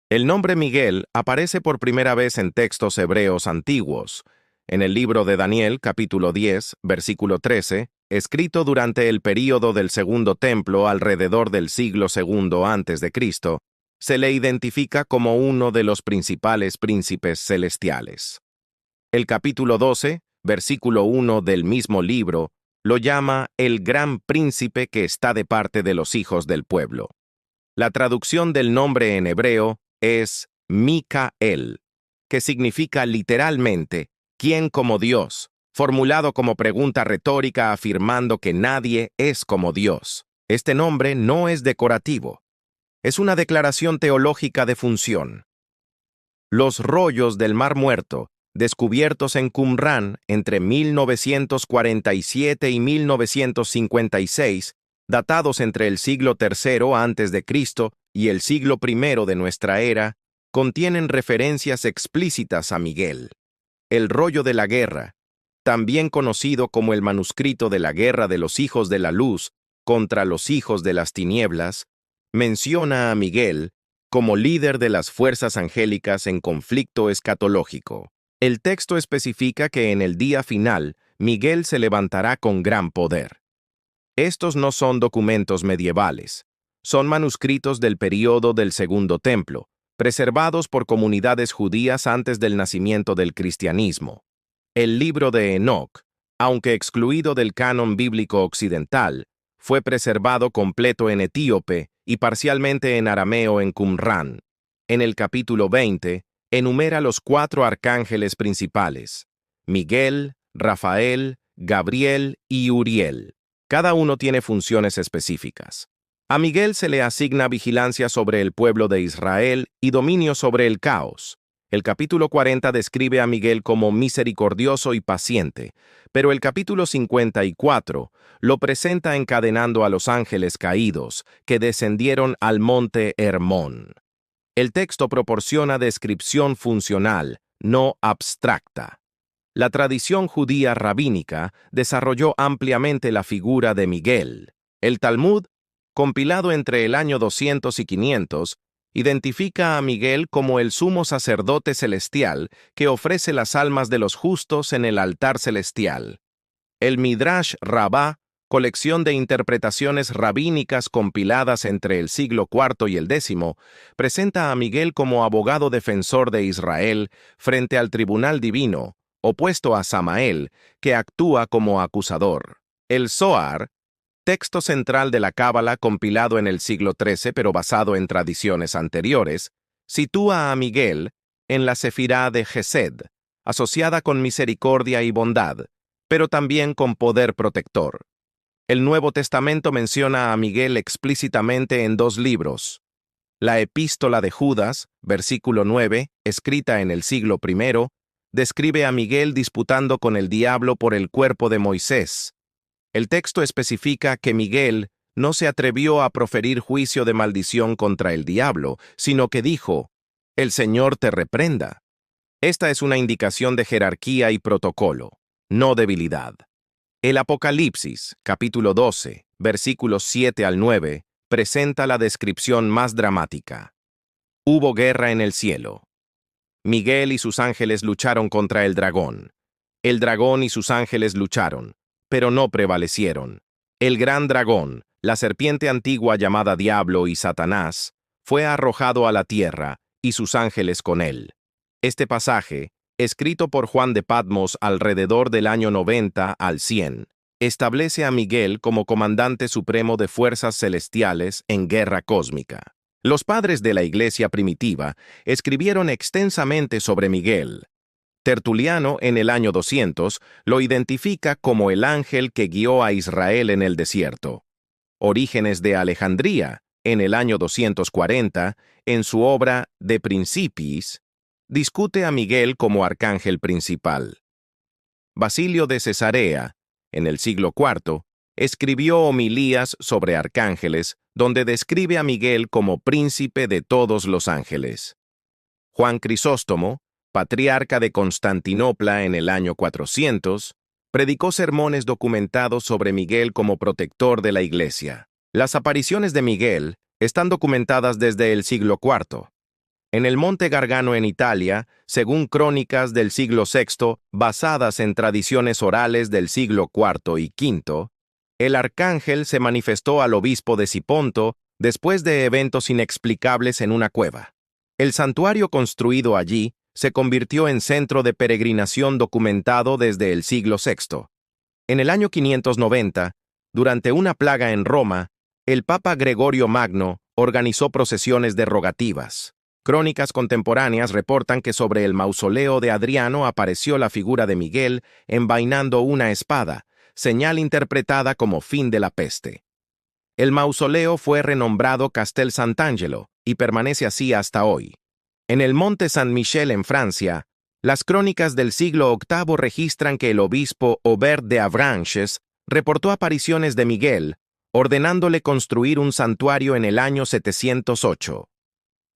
El nombre Miguel aparece por primera vez en textos hebreos antiguos, en el libro de Daniel, capítulo 10, versículo 13, escrito durante el período del Segundo Templo alrededor del siglo segundo antes de Cristo, se le identifica como uno de los principales príncipes celestiales. El capítulo 12, versículo 1 del mismo libro, lo llama el gran príncipe que está de parte de los hijos del pueblo. La traducción del nombre en hebreo es Micael, que significa literalmente ¿quién como Dios?, formulado como pregunta retórica afirmando que nadie es como Dios. Este nombre no es decorativo, es una declaración teológica de función. Los rollos del Mar Muerto, descubiertos en Qumrán entre 1947 y 1956, datados entre el siglo III antes de Cristo y el siglo I de nuestra era, contienen referencias explícitas a Miguel. El rollo de la guerra, también conocido como el manuscrito de la guerra de los hijos de la luz contra los hijos de las tinieblas, menciona a Miguel como líder de las fuerzas angélicas en conflicto escatológico. El texto especifica que en el día final, Miguel se levantará con gran poder. Estos no son documentos medievales, son manuscritos del período del Segundo Templo, preservados por comunidades judías antes del nacimiento del cristianismo. El libro de Enoc, aunque excluido del canon bíblico occidental, fue preservado completo en etíope y parcialmente en arameo en Qumrán. En el capítulo 20, enumera los 4 arcángeles principales: Miguel, Rafael, Gabriel y Uriel. Cada uno tiene funciones específicas. A Miguel se le asigna vigilancia sobre el pueblo de Israel y dominio sobre el caos. El capítulo 40 describe a Miguel como misericordioso y paciente, pero el capítulo 54 lo presenta encadenando a los ángeles caídos que descendieron al monte Hermón. El texto proporciona descripción funcional, no abstracta. La tradición judía rabínica desarrolló ampliamente la figura de Miguel. El Talmud, compilado entre el año 200 y 500, identifica a Miguel como el sumo sacerdote celestial que ofrece las almas de los justos en el altar celestial. El Midrash Rabbah, colección de interpretaciones rabínicas compiladas entre el siglo IV y el X, presenta a Miguel como abogado defensor de Israel frente al tribunal divino, opuesto a Samael, que actúa como acusador. El Zohar, texto central de la Cábala compilado en el siglo XIII pero basado en tradiciones anteriores, sitúa a Miguel en la Sefirá de Gesed, asociada con misericordia y bondad, pero también con poder protector. El Nuevo Testamento menciona a Miguel explícitamente en 2 libros. La Epístola de Judas, versículo 9, escrita en el siglo I, describe a Miguel disputando con el diablo por el cuerpo de Moisés. El texto especifica que Miguel no se atrevió a proferir juicio de maldición contra el diablo, sino que dijo: «El Señor te reprenda». Esta es una indicación de jerarquía y protocolo, no debilidad. El Apocalipsis, capítulo 12, versículos 7 al 9, presenta la descripción más dramática. Hubo guerra en el cielo. Miguel y sus ángeles lucharon contra el dragón. El dragón y sus ángeles lucharon, pero no prevalecieron. El gran dragón, la serpiente antigua llamada Diablo y Satanás, fue arrojado a la tierra, y sus ángeles con él. Este pasaje, escrito por Juan de Patmos alrededor del año 90 al 100, establece a Miguel como comandante supremo de fuerzas celestiales en guerra cósmica. Los padres de la Iglesia primitiva escribieron extensamente sobre Miguel. Tertuliano, en el año 200, lo identifica como el ángel que guió a Israel en el desierto. Orígenes de Alejandría, en el año 240, en su obra De Principiis, discute a Miguel como arcángel principal. Basilio de Cesarea, en el siglo IV, escribió homilías sobre arcángeles, donde describe a Miguel como príncipe de todos los ángeles. Juan Crisóstomo, patriarca de Constantinopla en el año 400, predicó sermones documentados sobre Miguel como protector de la Iglesia. Las apariciones de Miguel están documentadas desde el siglo IV. En el Monte Gargano en Italia, según crónicas del siglo VI, basadas en tradiciones orales del siglo IV y V, el arcángel se manifestó al obispo de Siponto después de eventos inexplicables en una cueva. El santuario construido allí se convirtió en centro de peregrinación documentado desde el siglo VI. En el año 590, durante una plaga en Roma, el Papa Gregorio Magno organizó procesiones de rogativas. Crónicas contemporáneas reportan que sobre el mausoleo de Adriano apareció la figura de Miguel envainando una espada, señal interpretada como fin de la peste. El mausoleo fue renombrado Castel Sant'Angelo y permanece así hasta hoy. En el Monte Saint-Michel en Francia, las crónicas del siglo VIII registran que el obispo Aubert de Avranches reportó apariciones de Miguel, ordenándole construir un santuario en el año 708.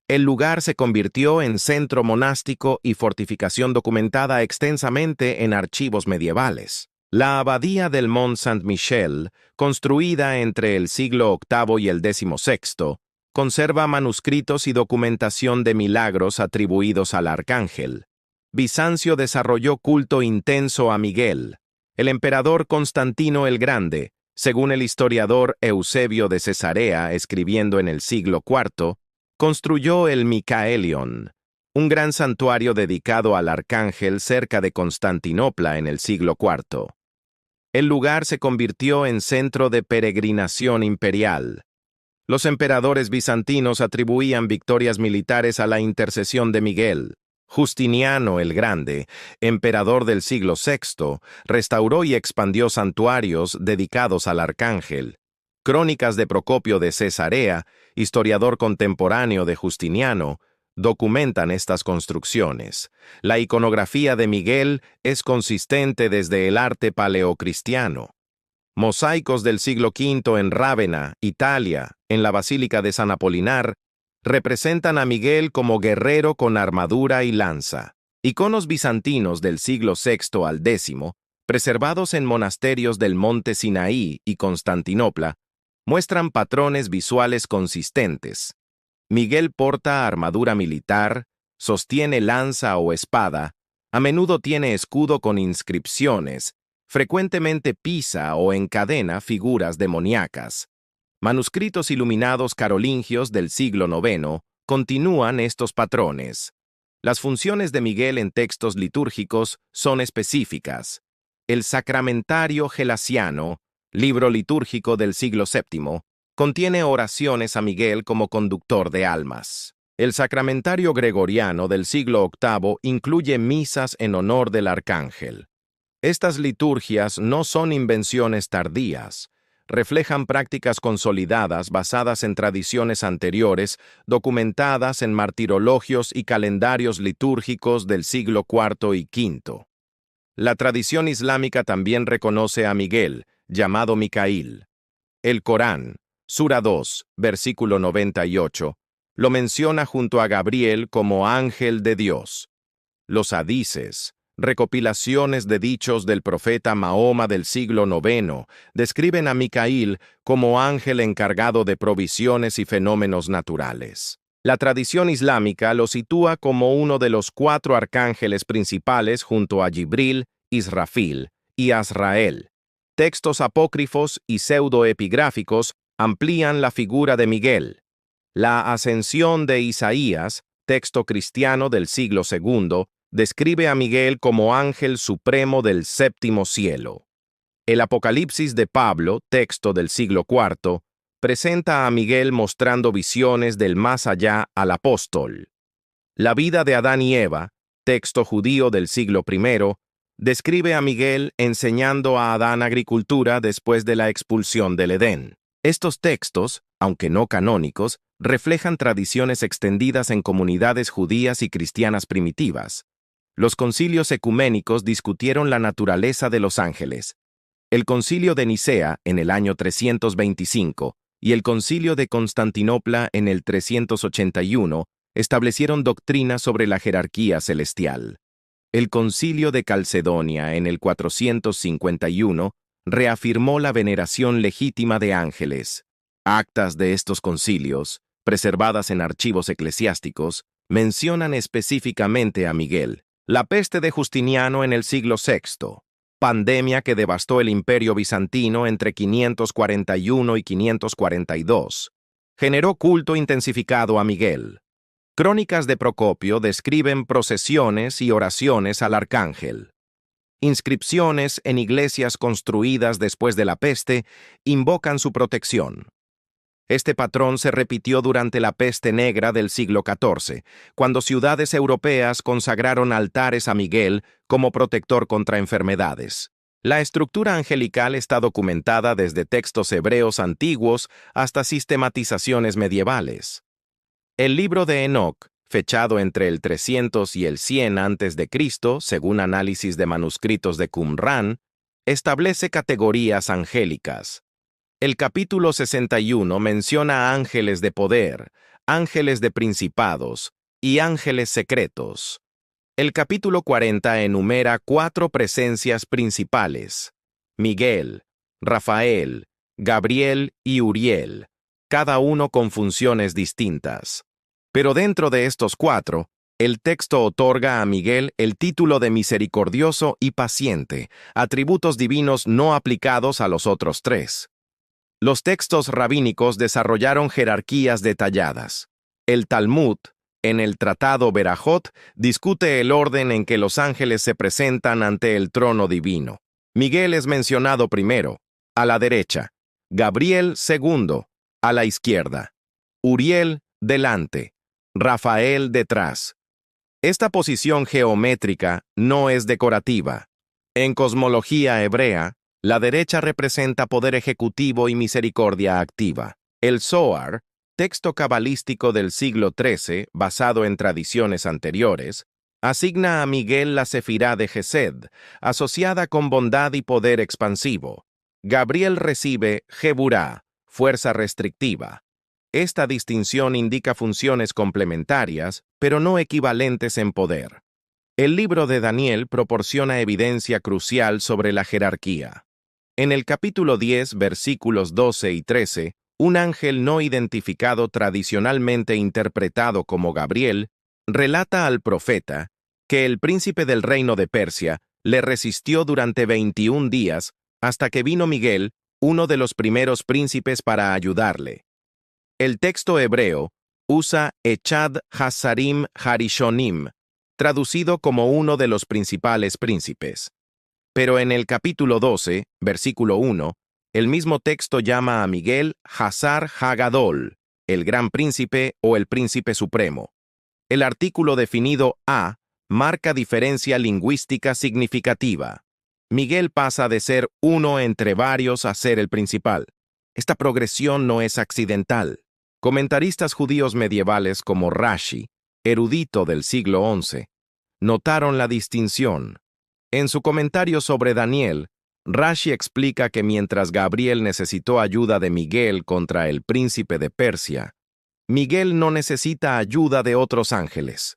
El lugar se convirtió en centro monástico y fortificación documentada extensamente en archivos medievales. La abadía del Mont Saint-Michel, construida entre el siglo VIII y el XVI, conserva manuscritos y documentación de milagros atribuidos al arcángel. Bizancio desarrolló culto intenso a Miguel. El emperador Constantino el Grande, según el historiador Eusebio de Cesarea escribiendo en el siglo IV, construyó el Micaelion, un gran santuario dedicado al arcángel cerca de Constantinopla en el siglo IV. El lugar se convirtió en centro de peregrinación imperial. Los emperadores bizantinos atribuían victorias militares a la intercesión de Miguel. Justiniano el Grande, emperador del siglo VI, restauró y expandió santuarios dedicados al arcángel. Crónicas de Procopio de Cesarea, historiador contemporáneo de Justiniano, documentan estas construcciones. La iconografía de Miguel es consistente desde el arte paleocristiano. Mosaicos del siglo V en Rávena, Italia, en la Basílica de San Apolinar, representan a Miguel como guerrero con armadura y lanza. Iconos bizantinos del siglo VI al X, preservados en monasterios del Monte Sinaí y Constantinopla, muestran patrones visuales consistentes. Miguel porta armadura militar, sostiene lanza o espada, a menudo tiene escudo con inscripciones, frecuentemente pisa o encadena figuras demoníacas. Manuscritos iluminados carolingios del siglo IX continúan estos patrones. Las funciones de Miguel en textos litúrgicos son específicas. El Sacramentario Gelasiano, libro litúrgico del siglo VII, contiene oraciones a Miguel como conductor de almas. El Sacramentario Gregoriano del siglo VIII incluye misas en honor del arcángel. Estas liturgias no son invenciones tardías, reflejan prácticas consolidadas basadas en tradiciones anteriores, documentadas en martirologios y calendarios litúrgicos del siglo IV y V. La tradición islámica también reconoce a Miguel, llamado Micail. El Corán, Sura 2, versículo 98, lo menciona junto a Gabriel como ángel de Dios. Los hadices, recopilaciones de dichos del profeta Mahoma del siglo IX, describen a Micail como ángel encargado de provisiones y fenómenos naturales. La tradición islámica lo sitúa como uno de los 4 arcángeles principales junto a Jibril, Israfil y Azrael. Textos apócrifos y pseudoepigráficos amplían la figura de Miguel. La Ascensión de Isaías, texto cristiano del siglo II, describe a Miguel como ángel supremo del séptimo cielo. El Apocalipsis de Pablo, texto del siglo IV, presenta a Miguel mostrando visiones del más allá al apóstol. La vida de Adán y Eva, texto judío del siglo I, describe a Miguel enseñando a Adán agricultura después de la expulsión del Edén. Estos textos, aunque no canónicos, reflejan tradiciones extendidas en comunidades judías y cristianas primitivas. Los concilios ecuménicos discutieron la naturaleza de los ángeles. El concilio de Nicea en el año 325 y el concilio de Constantinopla en el 381 establecieron doctrinas sobre la jerarquía celestial. El concilio de Calcedonia en el 451 reafirmó la veneración legítima de ángeles. Actas de estos concilios, preservadas en archivos eclesiásticos, mencionan específicamente a Miguel. La peste de Justiniano en el siglo VI, pandemia que devastó el Imperio bizantino entre 541 y 542, generó culto intensificado a Miguel. Crónicas de Procopio describen procesiones y oraciones al arcángel. Inscripciones en iglesias construidas después de la peste invocan su protección. Este patrón se repitió durante la peste negra del siglo XIV, cuando ciudades europeas consagraron altares a Miguel como protector contra enfermedades. La estructura angelical está documentada desde textos hebreos antiguos hasta sistematizaciones medievales. El libro de Enoc, fechado entre el 300 y el 100 a.C., según análisis de manuscritos de Qumrán, establece categorías angélicas. El capítulo 61 menciona ángeles de poder, ángeles de principados y ángeles secretos. El capítulo 40 enumera 4 presencias principales: Miguel, Rafael, Gabriel y Uriel, cada uno con funciones distintas. Pero dentro de estos 4, el texto otorga a Miguel el título de misericordioso y paciente, atributos divinos no aplicados a los otros 3. Los textos rabínicos desarrollaron jerarquías detalladas. El Talmud, en el Tratado Berajot, discute el orden en que los ángeles se presentan ante el trono divino. Miguel es mencionado primero, a la derecha; Gabriel segundo, a la izquierda; Uriel delante; Rafael detrás. Esta posición geométrica no es decorativa. En cosmología hebrea, la derecha representa poder ejecutivo y misericordia activa. El Zohar, texto cabalístico del siglo XIII, basado en tradiciones anteriores, asigna a Miguel la sefirá de Gesed, asociada con bondad y poder expansivo. Gabriel recibe Geburá, fuerza restrictiva. Esta distinción indica funciones complementarias, pero no equivalentes en poder. El libro de Daniel proporciona evidencia crucial sobre la jerarquía. En el capítulo 10, versículos 12 y 13, un ángel no identificado tradicionalmente interpretado como Gabriel relata al profeta que el príncipe del reino de Persia le resistió durante 21 días hasta que vino Miguel, uno de los primeros príncipes, para ayudarle. El texto hebreo usa Echad Hasarim Harishonim, traducido como uno de los principales príncipes. Pero en el capítulo 12, versículo 1, el mismo texto llama a Miguel Hazar Hagadol, el gran príncipe o el príncipe supremo. El artículo definido a marca diferencia lingüística significativa. Miguel pasa de ser uno entre varios a ser el principal. Esta progresión no es accidental. Comentaristas judíos medievales como Rashi, erudito del siglo XI, notaron la distinción. En su comentario sobre Daniel, Rashi explica que mientras Gabriel necesitó ayuda de Miguel contra el príncipe de Persia, Miguel no necesita ayuda de otros ángeles.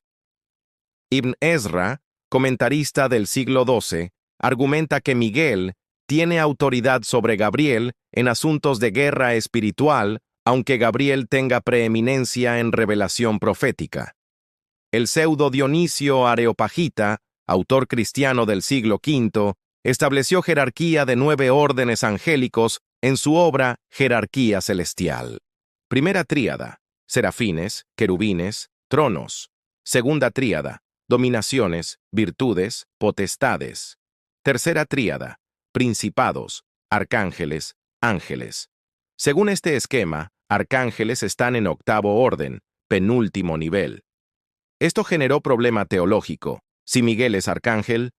Ibn Ezra, comentarista del siglo XII, argumenta que Miguel tiene autoridad sobre Gabriel en asuntos de guerra espiritual, aunque Gabriel tenga preeminencia en revelación profética. El pseudo Dionisio Areopagita, autor cristiano del siglo V, estableció jerarquía de 9 órdenes angélicos en su obra Jerarquía Celestial. Primera tríada: serafines, querubines, tronos. Segunda tríada: dominaciones, virtudes, potestades. Tercera tríada: principados, arcángeles, ángeles. Según este esquema, arcángeles están en 8º orden, penúltimo nivel. Esto generó problema teológico. Si Miguel es arcángel,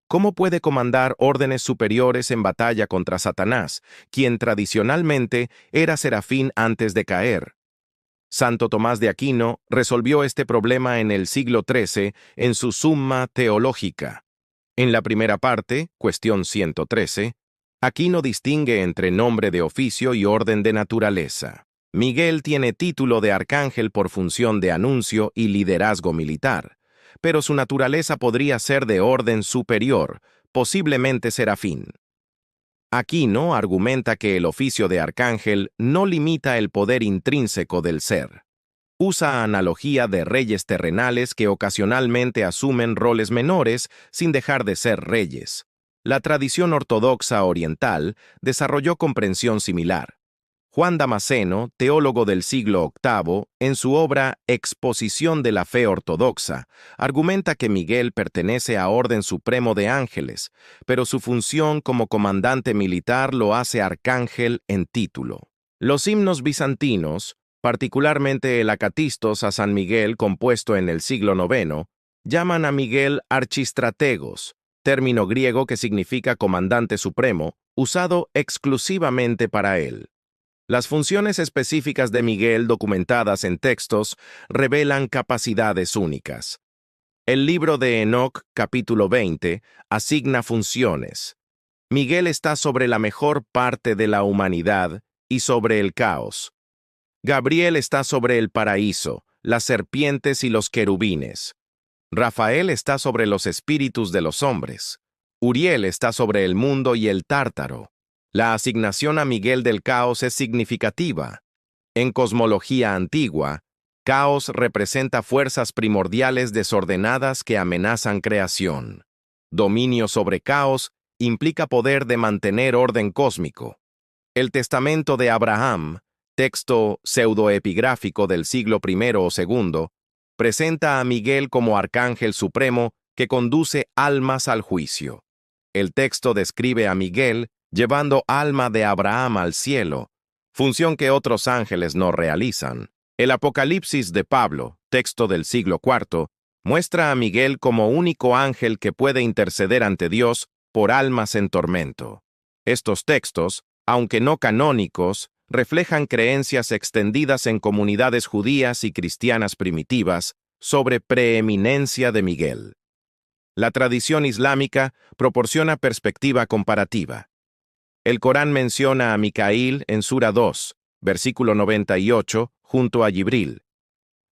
¿cómo puede comandar órdenes superiores en batalla contra Satanás, quien tradicionalmente era serafín antes de caer? Santo Tomás de Aquino resolvió este problema en el siglo XIII en su Summa Theologica. En la primera parte, cuestión 113, Aquino distingue entre nombre de oficio y orden de naturaleza. Miguel tiene título de arcángel por función de anuncio y liderazgo militar, pero su naturaleza podría ser de orden superior, posiblemente serafín. Aquino argumenta que el oficio de arcángel no limita el poder intrínseco del ser. Usa analogía de reyes terrenales que ocasionalmente asumen roles menores sin dejar de ser reyes. La tradición ortodoxa oriental desarrolló comprensión similar. Juan Damasceno, teólogo del siglo VIII, en su obra Exposición de la Fe Ortodoxa, argumenta que Miguel pertenece a Orden Supremo de Ángeles, pero su función como comandante militar lo hace arcángel en título. Los himnos bizantinos, particularmente el Acatistos a San Miguel compuesto en el siglo IX, llaman a Miguel archistrategos, término griego que significa comandante supremo, usado exclusivamente para él. Las funciones específicas de Miguel documentadas en textos revelan capacidades únicas. El libro de Enoc, capítulo 20, asigna funciones. Miguel está sobre la mejor parte de la humanidad y sobre el caos. Gabriel está sobre el paraíso, las serpientes y los querubines. Rafael está sobre los espíritus de los hombres. Uriel está sobre el mundo y el tártaro. La asignación a Miguel del caos es significativa. En cosmología antigua, caos representa fuerzas primordiales desordenadas que amenazan creación. Dominio sobre caos implica poder de mantener orden cósmico. El Testamento de Abraham, texto pseudoepigráfico del siglo I o II, presenta a Miguel como arcángel supremo que conduce almas al juicio. El texto describe a Miguel llevando alma de Abraham al cielo, función que otros ángeles no realizan. El Apocalipsis de Pablo, texto del siglo IV, muestra a Miguel como único ángel que puede interceder ante Dios por almas en tormento. Estos textos, aunque no canónicos, reflejan creencias extendidas en comunidades judías y cristianas primitivas sobre preeminencia de Miguel. La tradición islámica proporciona perspectiva comparativa. El Corán menciona a Micaíl en Sura 2, versículo 98, junto a Jibril.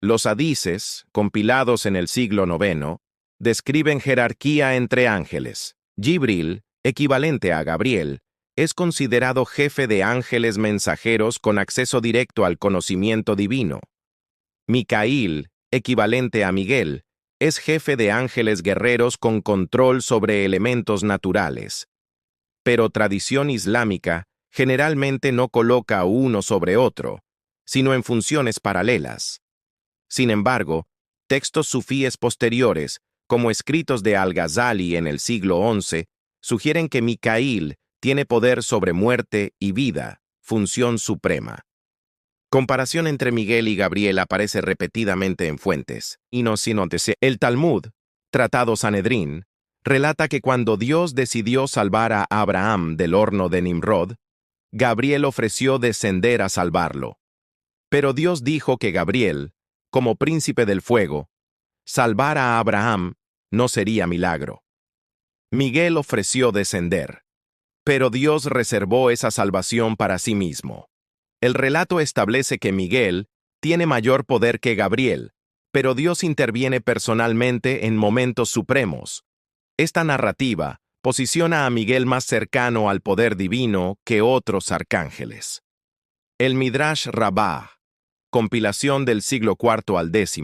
Los hadices, compilados en el siglo IX, describen jerarquía entre ángeles. Jibril, equivalente a Gabriel, es considerado jefe de ángeles mensajeros con acceso directo al conocimiento divino. Micaíl, equivalente a Miguel, es jefe de ángeles guerreros con control sobre elementos naturales. Pero tradición islámica generalmente no coloca uno sobre otro, sino en funciones paralelas. Sin embargo, textos sufíes posteriores, como escritos de Al-Ghazali en el siglo XI, sugieren que Micaíl tiene poder sobre muerte y vida, función suprema. Comparación entre Miguel y Gabriel aparece repetidamente en fuentes. El Talmud, Tratado Sanedrín, relata que cuando Dios decidió salvar a Abraham del horno de Nimrod, Gabriel ofreció descender a salvarlo. Pero Dios dijo que Gabriel, como príncipe del fuego, salvar a Abraham no sería milagro. Miguel ofreció descender, pero Dios reservó esa salvación para sí mismo. El relato establece que Miguel tiene mayor poder que Gabriel, pero Dios interviene personalmente en momentos supremos. Esta narrativa posiciona a Miguel más cercano al poder divino que otros arcángeles. El Midrash Rabbah, compilación del siglo IV al X,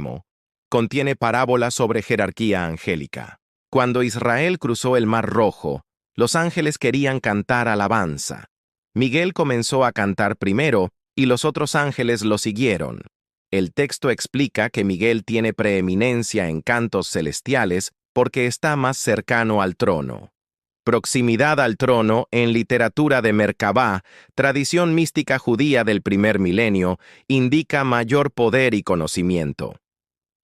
contiene parábolas sobre jerarquía angélica. Cuando Israel cruzó el Mar Rojo, los ángeles querían cantar alabanza. Miguel comenzó a cantar primero y los otros ángeles lo siguieron. El texto explica que Miguel tiene preeminencia en cantos celestiales porque está más cercano al trono. Proximidad al trono en literatura de Merkabá, tradición mística judía del primer milenio, indica mayor poder y conocimiento.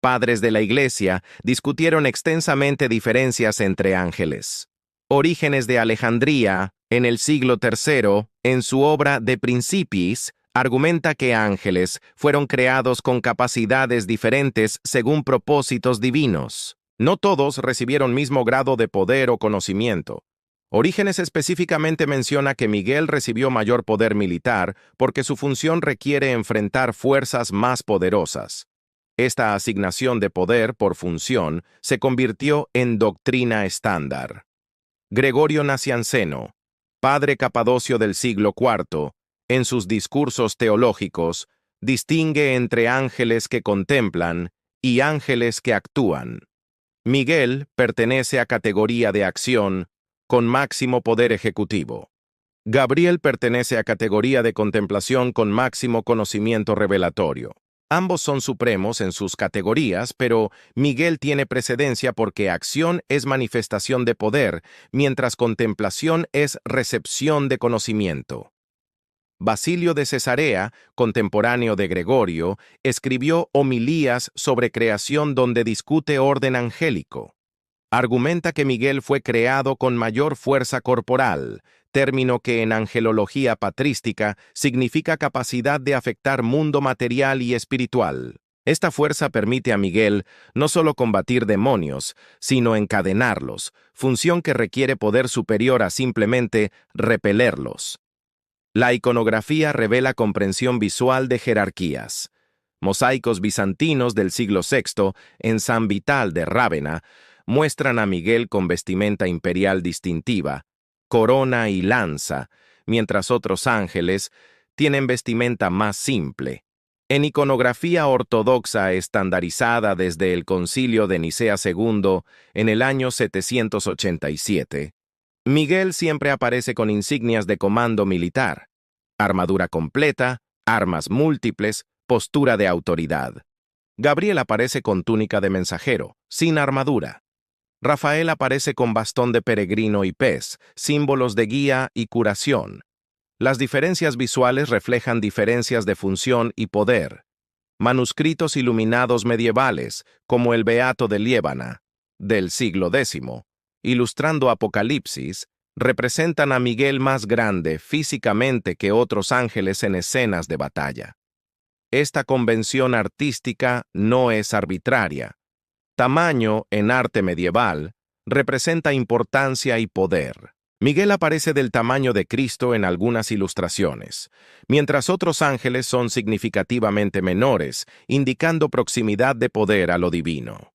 Padres de la Iglesia discutieron extensamente diferencias entre ángeles. Orígenes de Alejandría, en el siglo III, en su obra De Principiis, argumenta que ángeles fueron creados con capacidades diferentes según propósitos divinos. No todos recibieron mismo grado de poder o conocimiento. Orígenes específicamente menciona que Miguel recibió mayor poder militar porque su función requiere enfrentar fuerzas más poderosas. Esta asignación de poder por función se convirtió en doctrina estándar. Gregorio Nacianceno, padre capadocio del siglo IV, en sus discursos teológicos, Distingue entre ángeles que contemplan y ángeles que actúan. Miguel pertenece a categoría de acción, con máximo poder ejecutivo. Gabriel pertenece a categoría de contemplación con máximo conocimiento revelatorio. Ambos son supremos en sus categorías, pero Miguel tiene precedencia porque acción es manifestación de poder, mientras contemplación es recepción de conocimiento. Basilio de Cesarea, contemporáneo de Gregorio, escribió homilías sobre creación donde discute orden angélico. Argumenta que Miguel fue creado con mayor fuerza corporal, término que en angelología patrística significa capacidad de afectar mundo material y espiritual. Esta fuerza permite a Miguel no solo combatir demonios, sino encadenarlos, función que requiere poder superior a simplemente repelerlos. La iconografía revela comprensión visual de jerarquías. Mosaicos bizantinos del siglo VI en San Vital de Rávena muestran a Miguel con vestimenta imperial distintiva, corona y lanza, mientras otros ángeles tienen vestimenta más simple. En iconografía ortodoxa estandarizada desde el Concilio de Nicea II en el año 787, Miguel siempre aparece con insignias de comando militar, armadura completa, armas múltiples, postura de autoridad. Gabriel aparece con túnica de mensajero, sin armadura. Rafael aparece con bastón de peregrino y pez, símbolos de guía y curación. Las diferencias visuales reflejan diferencias de función y poder. Manuscritos iluminados medievales, como el Beato de Liébana, del siglo X, ilustrando Apocalipsis, representan a Miguel más grande físicamente que otros ángeles en escenas de batalla. Esta convención artística no es arbitraria. Tamaño, en arte medieval, representa importancia y poder. Miguel aparece del tamaño de Cristo en algunas ilustraciones, mientras otros ángeles son significativamente menores, indicando proximidad de poder a lo divino.